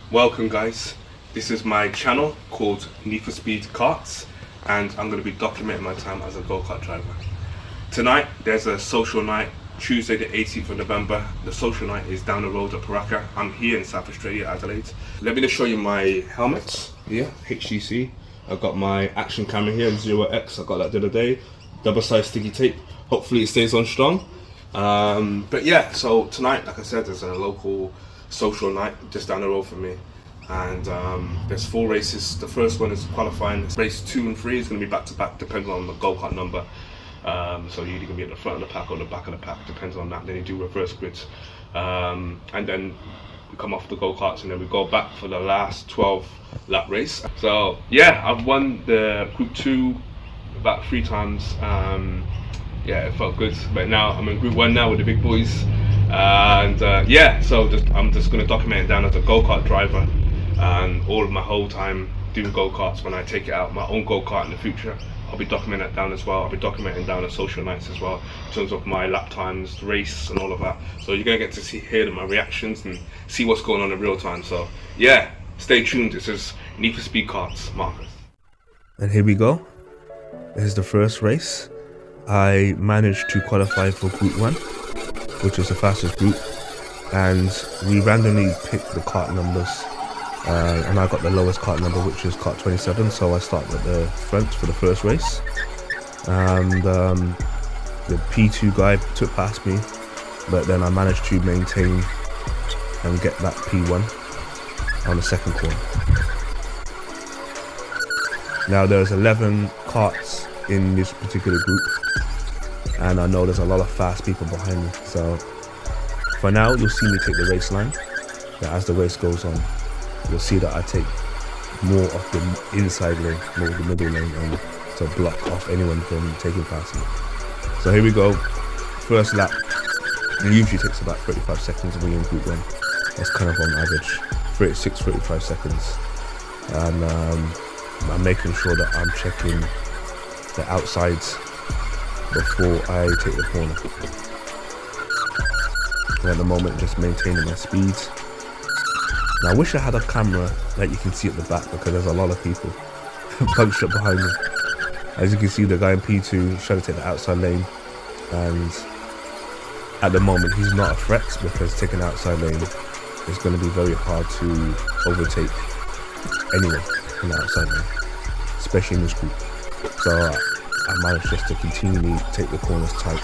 Welcome guys, this is my channel called Need for Speed Karts, and I'm going to be documenting my time as a go-kart driver. Tonight there's a social night, Tuesday the 18th of November. The social night is down the road at Paraka. I'm here in South Australia, Adelaide. Let me just show you my helmets here, HTC. I've got my action camera here, 0x, I got that the other day. Double-sized sticky tape, hopefully it stays on strong. But yeah, so tonight, like I said, there's a local social night just down the road from me, and there's 4 races. The first one is qualifying. Race 2 and 3 is going to be back to back depending on the go-kart number, so you're either going to be at the front of the pack or the back of the pack, depends on that. Then you do reverse grids, and then we come off the go-karts and then we go back for the last 12 lap race. So yeah, I've won the group 2 about 3 times. Yeah, it felt good, but now I'm in group 1 now with the big boys. And yeah, so I'm just going to document it down as a go-kart driver, and all of my whole time doing go-karts. When I take it out, my own go-kart in the future, I'll be documenting that down as well. I'll be documenting down the social nights as well, in terms of my lap times, race and all of that. So you're going to get to hear my reactions and see what's going on in real time. So yeah, stay tuned. This is Need for Speed Karts, Marcus. And here we go. This is the first race. I managed to qualify for Group 1, which is the fastest group, and we randomly picked the kart numbers, and I got the lowest kart number, which is kart 27, so I started at the front for the first race, and the P2 guy took past me, but then I managed to maintain and get that P1 on the second corner. Now there's 11 karts in this particular group, and I know there's a lot of fast people behind me, so for now you'll see me take the race line, but as the race goes on you'll see that I take more of the inside lane, more of the middle lane, and to block off anyone from taking past me. So here we go, first lap. It usually takes about 35 seconds when you're in group 1. That's kind of on average, 36-35 seconds, and I'm making sure that I'm checking the outsides before I take the corner. And at the moment, just maintaining my speed. Now I wish I had a camera that you can see at the back, because there's a lot of people bunched up behind me. As you can see, the guy in P2 is trying to take the outside lane, and at the moment he's not a threat, because taking the outside lane is going to be very hard to overtake anyone in the outside lane, especially in this group. So I managed just to continually take the corners tight.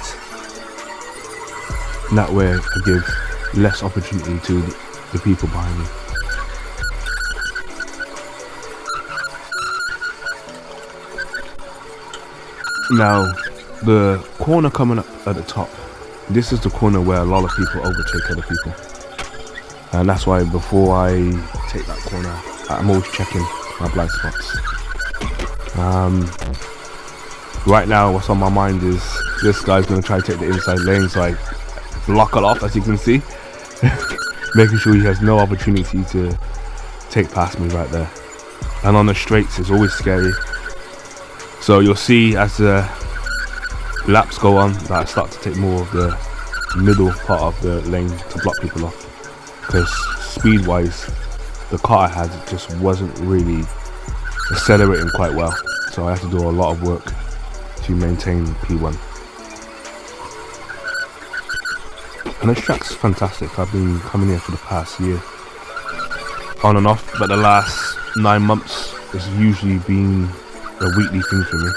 And that way I give less opportunity to the people behind me. Now, the corner coming up at the top, this is the corner where a lot of people overtake other people. And that's why before I take that corner, I'm always checking my blind spots. Right now what's on my mind is this guy's going to try to take the inside lane, so I block it off, as you can see. Making sure he has no opportunity to take past me right there. And on the straights it's always scary. So you'll see as the laps go on that I start to take more of the middle part of the lane to block people off. Because speed wise, the car I had just wasn't really accelerating quite well. So I had to do a lot of work to maintain P1. And this track's fantastic. I've been coming here for the past year, on and off, but the last 9 months has usually been a weekly thing for me.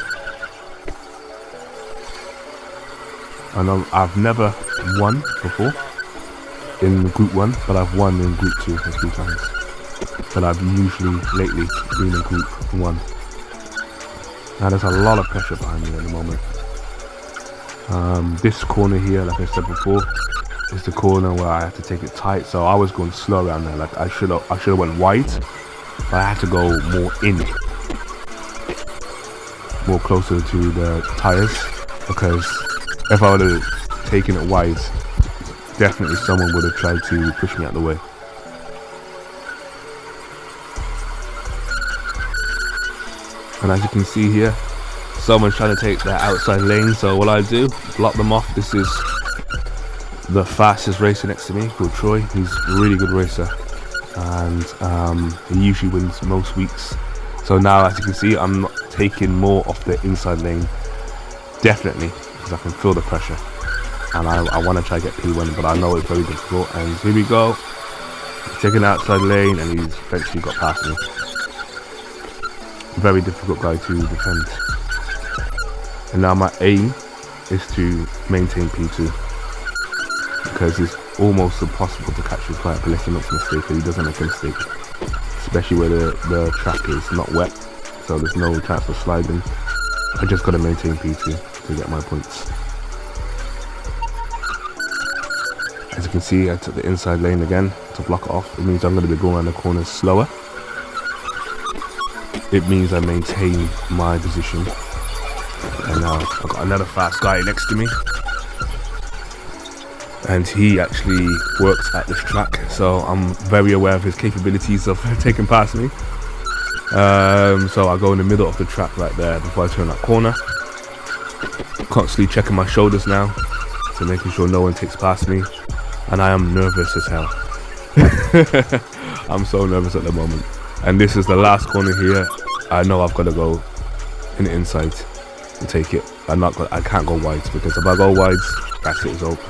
And I've never won before in Group 1, but I've won in Group 2 a few times. But I've usually lately been in Group 1. Now there's a lot of pressure behind me at the moment. This corner here, like I said before, is the corner where I have to take it tight. So I was going slow around there. Like I should have went wide, but I had to go more in, more closer to the tires, because if I would have taken it wide, definitely someone would have tried to push me out the way. And as you can see here, someone's trying to take their outside lane, so what I do, block them off. This is the fastest racer next to me, called Troy. He's a really good racer. and he usually wins most weeks. So now, as you can see, I'm not taking more off the inside lane, definitely, because I can feel the pressure, and I want to try to get P1, but I know it's very difficult. And here we go, he's taking the outside lane, and he's eventually got past me. Very difficult guy to defend. And now my aim is to maintain P2, because it's almost impossible to catch this guy unless he makes a mistake, or he doesn't make a mistake, especially where the track is not wet, so there's no chance for sliding. I just got to maintain P2 to get my points. As you can see, I took the inside lane again to block it off. It means I'm going to be going around the corners slower. It means I maintain my position. And now I've got another fast guy next to me, and he actually works at this track, so I'm very aware of his capabilities of taking past me. So I go in the middle of the track right there before I turn that corner, constantly checking my shoulders now to making sure no one takes past me, and I am nervous as hell. I'm so nervous at the moment, and this is the last corner here. I know I've got to go in the inside to take it. I can't go wide, because if I go wide, that's it, it's over.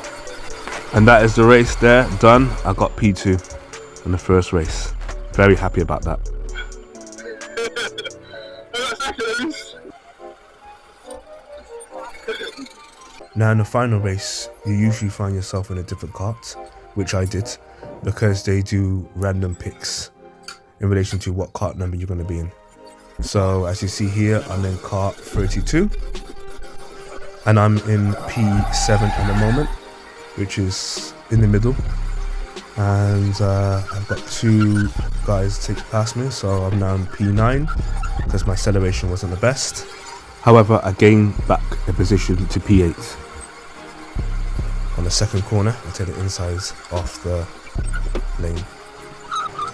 And that is the race there, done. I got P2 in the first race. Very happy about that. Now in the final race, you usually find yourself in a different kart, which I did, because they do random picks in relation to what kart number you're going to be in. So as you see here, I'm in kart 32, and I'm in P7 at the moment, which is in the middle, and I've got two guys take past me, so I'm now in P9 because my acceleration wasn't the best. However, I gained back a position to P8. On the second corner, I take the insides off the lane.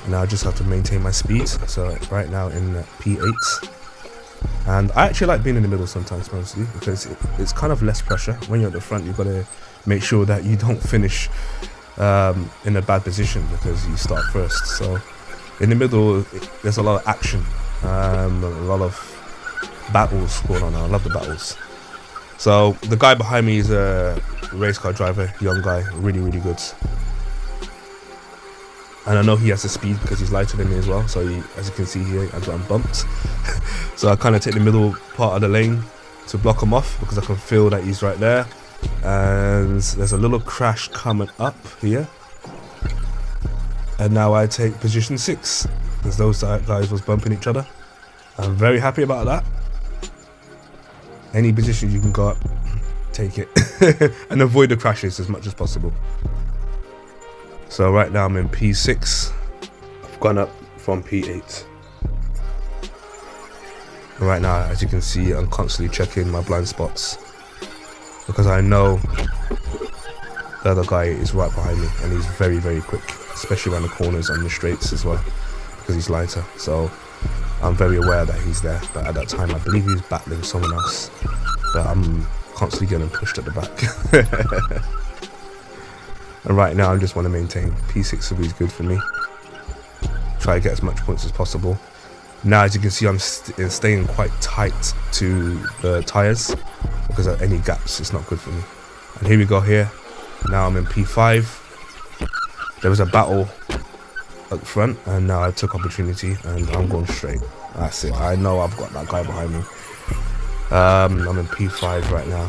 Now I just have to maintain my speed, so right now in P8. And I actually like being in the middle sometimes, mostly, because it's kind of less pressure. When you're at the front, you've got to make sure that you don't finish in a bad position because you start first. So in the middle, there's a lot of action, a lot of battles going on. I love the battles. So the guy behind me is a race car driver, young guy, really, really good. And I know he has the speed because he's lighter than me as well. So as you can see here, I've got him bumped. So I kind of take the middle part of the lane to block him off because I can feel that he's right there. And there's a little crash coming up here. And now I take position 6 because those guys was bumping each other. I'm very happy about that. Any position you can go up, take it. And avoid the crashes as much as possible. So right now I'm in P6. I've gone up from P8. And right now, as you can see, I'm constantly checking my blind spots because I know the other guy is right behind me and he's very, very quick, especially around the corners and the straights as well because he's lighter. So I'm very aware that he's there, but at that time I believe he's battling someone else, but I'm constantly getting pushed at the back. And right now I just want to maintain. P6 will be good for me. Try to get as much points as possible. Now as you can see, I'm staying quite tight to the tyres because of any gaps, it's not good for me. And here we go here. Now I'm in P5. There was a battle up front and now I took opportunity and I'm going straight. That's it. I know I've got that guy behind me. I'm in P5 right now.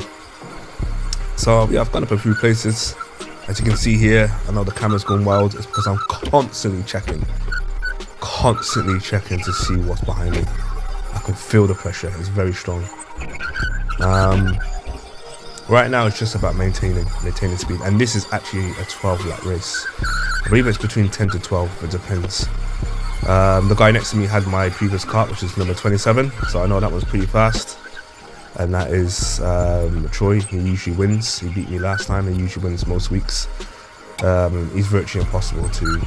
So yeah, I've gone up a few places. As you can see here, I know the camera's going wild. It's because I'm constantly checking to see what's behind me. I can feel the pressure. It's very strong. Right now, it's just about maintaining speed. And this is actually a 12-lap race. I believe it's between 10 to 12. It depends. The guy next to me had my previous kart, which is number 27. So I know that was pretty fast. And that is Troy. He usually wins. He beat me last time. He usually wins most weeks. He's virtually impossible to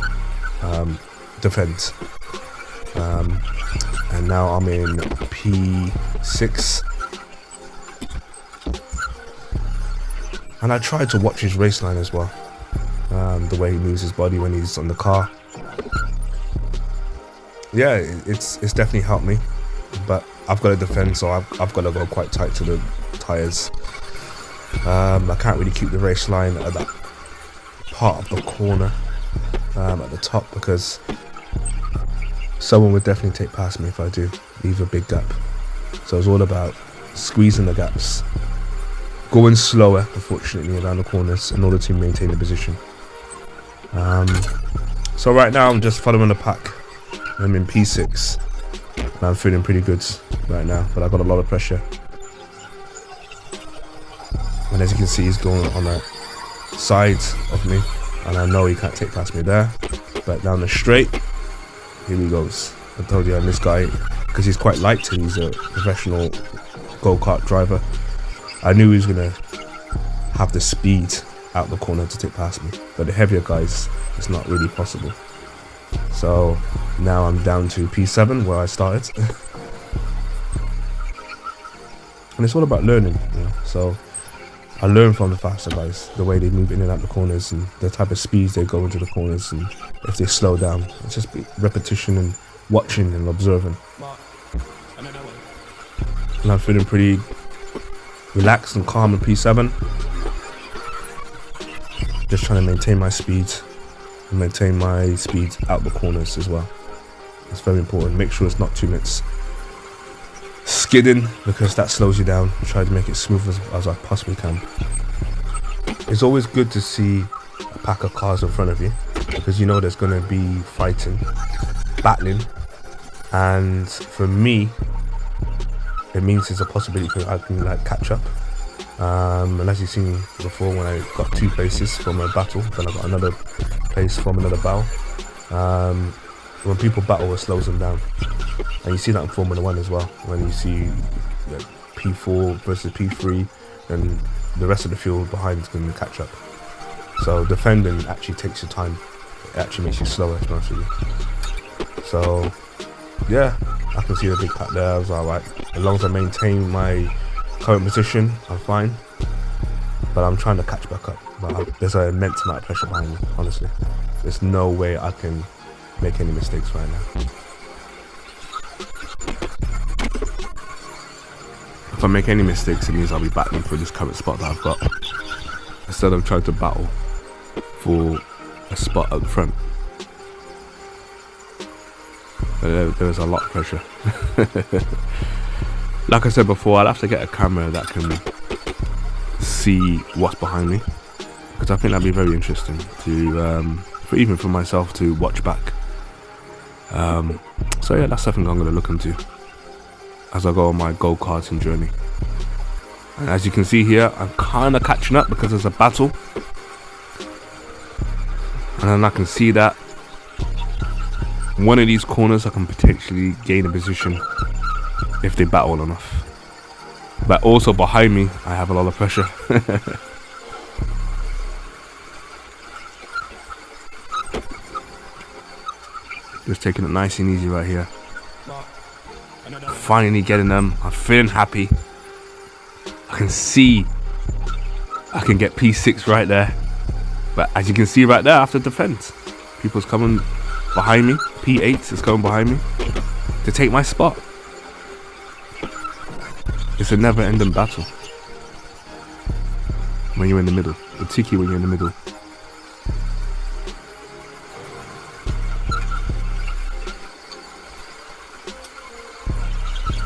defend. And now I'm in P6. And I tried to watch his race line as well. The way he moves his body when he's on the car. yeah, it's definitely helped me, but I've got to defend, so I've got to go quite tight to the tires. I can't really keep the race line at that part of the corner at the top, because someone would definitely take past me if I do leave a big gap. So it's all about squeezing the gaps, going slower, unfortunately, around the corners in order to maintain the position. So right now I'm just following the pack. I'm in P6 and I'm feeling pretty good right now, but I've got a lot of pressure. And as you can see, he's going on the side of me, and I know he can't take past me there. But down the straight, here he goes. I told you, and this guy, because he's quite light and he's a professional go-kart driver, I knew he was going to have the speed out the corner to take past me. But the heavier guys, it's not really possible. So now I'm down to P7 where I started. And it's all about learning, you know? So I learn from the faster guys, the way they move in and out the corners and the type of speeds they go into the corners, and if they slow down. It's just repetition and watching and observing. And I'm feeling pretty relaxed and calm in P7. Just trying to maintain my speed and maintain my speed out the corners as well. It's very important. Make sure it's not too much skidding, because that slows you down. Try to make it smooth as I possibly can. It's always good to see a pack of cars in front of you, because you know there's going to be fighting, battling, and for me it means there's a possibility I can like catch up. And as you've seen before, when I got 2 places from a battle, then I got another place from another battle. When people battle, it slows them down. And you see that in Formula 1 as well, when you see P4 versus P3, and the rest of the field behind can catch up. So defending actually takes your time. It actually makes you slower, to be honest with you. So yeah, I can see the big pack there. I was alright. As long as I maintain my current position, I'm fine. But I'm trying to catch back up. But there's an immense amount of pressure behind me, honestly. There's no way I can make any mistakes right now. If I make any mistakes, it means I'll be battling for this current spot that I've got, instead of trying to battle for a spot up front. There's a lot of pressure. Like I said before, I'll have to get a camera that can see what's behind me, because I think that'd be very interesting to, even for myself to watch back. So yeah, that's something I'm going to look into as I go on my go-karting journey. And as you can see here, I'm kind of catching up because there's a battle, and then I can see that one of these corners I can potentially gain a position if they battle enough. But also behind me, I have a lot of pressure. Just taking it nice and easy right here. Finally getting them. I'm feeling happy. I can see I can get P6 right there. But as you can see right there, I have to defend. People's coming behind me. P8 is coming behind me to take my spot. It's a never-ending battle when you're in the middle, particularly when you're in the middle.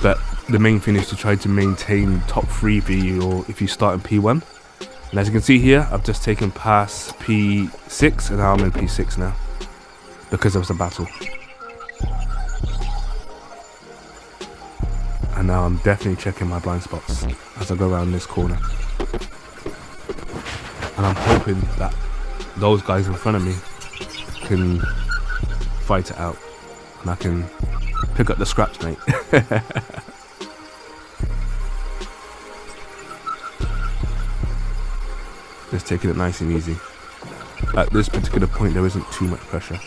But the main thing is to try to maintain top 3 for you, or if you start in P1. And as you can see here, I've just taken past P6 and now I'm in P6 now, because there was a battle. And now I'm definitely checking my blind spots as I go around this corner. And I'm hoping that those guys in front of me can fight it out, and I can pick up the scraps, mate. Just taking it nice and easy. At this particular point, there isn't too much pressure.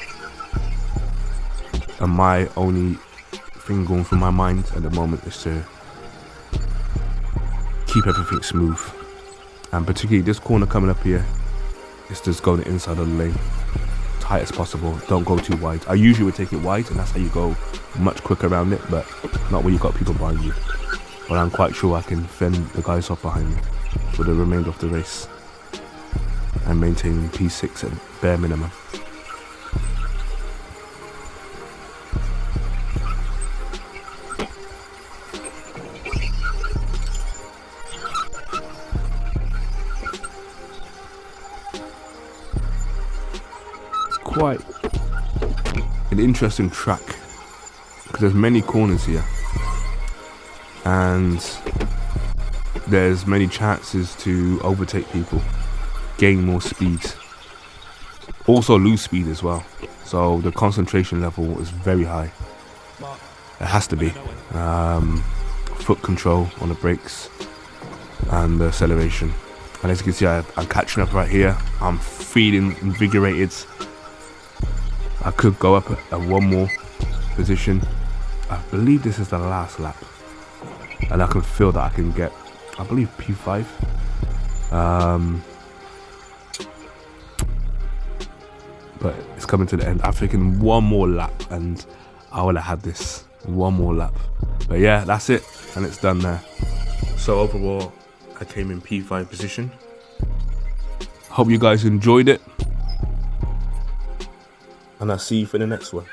And my only thing going through my mind at the moment is to keep everything smooth. And particularly this corner coming up here, it's just going inside of the lane. tight as possible. Don't go too wide. I usually would take it wide, and that's how you go much quicker around it, but not when you've got people behind you. But I'm quite sure I can fend the guys off behind me for the remainder of the race and maintain P6 at bare minimum. Quite an interesting track because there's many corners here and there's many chances to overtake people, gain more speed, also lose speed as well. So the concentration level is very high. It has to be. Foot control on the brakes and the acceleration. And as you can see, I'm catching up right here. I'm feeling invigorated. I could go up at one more position. I believe this is the last lap. And I can feel that I can get, I believe, P5. But it's coming to the end. I'm thinking one more lap and I would have had this. One more lap. But yeah, that's it. And it's done there. So overall, I came in P5 position. Hope you guys enjoyed it. And I'll see you for the next one.